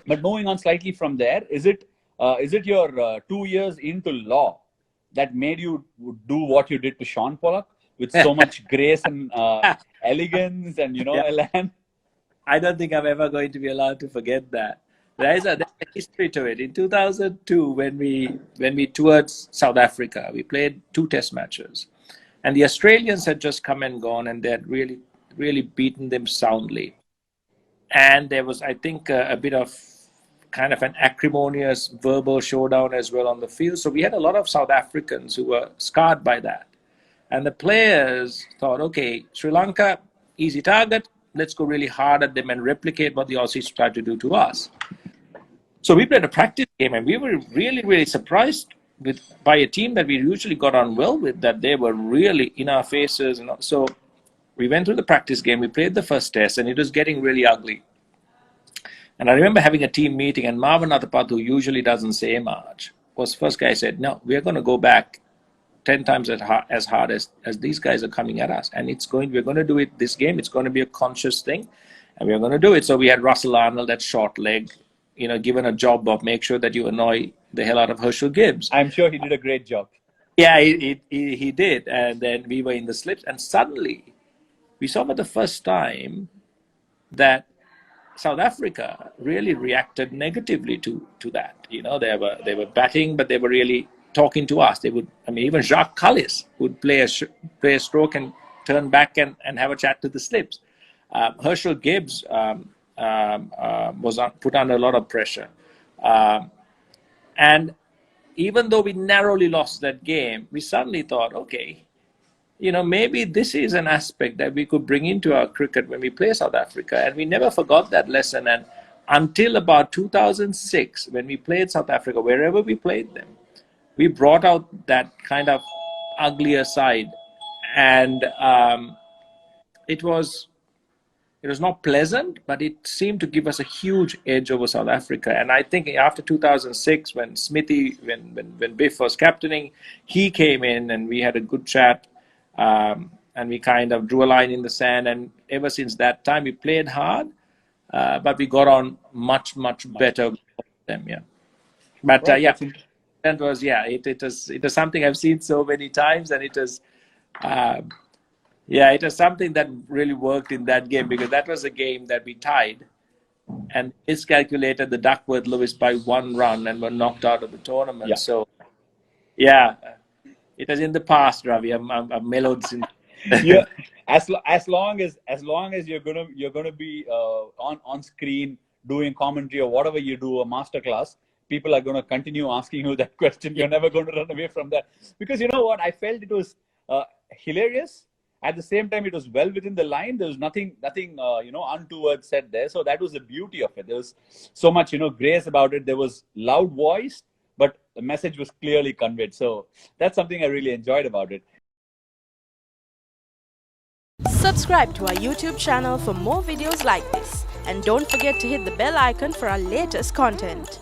But moving on slightly from there, is it your 2 years into law that made you do what you did to Shaun Pollock with so much grace and elegance and Yeah, elan? I don't think I'm ever going to be allowed to forget that. There's a history to it. In 2002, when we toured South Africa, we played 2 test matches, and the Australians had just come and gone, and they had really beaten them soundly. And there was, I think, a bit of kind of an acrimonious verbal showdown as well on the field. So we had a lot of South Africans who were scarred by that. And the players thought, okay, Sri Lanka, easy target. Let's go really hard at them and replicate what the Aussies tried to do to us. So we played a practice game, and we were really surprised by a team that we usually got on well with, that they were really in our faces. So we went through the practice game. We played the first test, and it was getting really ugly. And I remember having a team meeting, and Marvin Athapat, who usually doesn't say much, was the first guy who said, no, we're going to go back 10 times as hard as these guys are coming at us. And we're going to do it this game. It's going to be a conscious thing, and we're going to do it. So we had Russell Arnold, that short leg, given a job of make sure that you annoy the hell out of Herschel Gibbs. I'm sure he did a great job. Yeah, he did. And then we were in the slips, and suddenly we saw for the first time that South Africa really reacted negatively to that. They were batting, but they were really talking to us. Even Jacques Kallis would play a stroke and turn back and have a chat to the slips. Herschel Gibbs was put under a lot of pressure. And even though we narrowly lost that game, we suddenly thought, okay, maybe this is an aspect that we could bring into our cricket when we play South Africa. And we never forgot that lesson. And until about 2006, when we played South Africa, wherever we played them, we brought out that kind of uglier side. And it was not pleasant, but it seemed to give us a huge edge over South Africa. And I think after 2006, when Smithy, when Biff was captaining, he came in and we had a good chat. And we kind of drew a line in the sand, and ever since that time we played hard, but we got on much better with them. Yeah, but Right, that was it was something I've seen so many times, and it was something that really worked in that game, because that was a game that we tied and miscalculated the Duckworth-Lewis by 1 run and were knocked out of the tournament. Yeah. So it was in the past, Ravi. I've mellowed since. Yeah, as long as you're gonna be on screen doing commentary or whatever you do, a masterclass, people are gonna continue asking you that question. You're never going to run away from that, because you know what, I felt it was hilarious. At the same time, it was well within the line. There was nothing untoward said there. So that was the beauty of it. There was so much grace about it. There was loud voice, but the message was clearly conveyed. So that's something I really enjoyed about it. Subscribe to our YouTube channel for more videos like this, and don't forget to hit the bell icon for our latest content.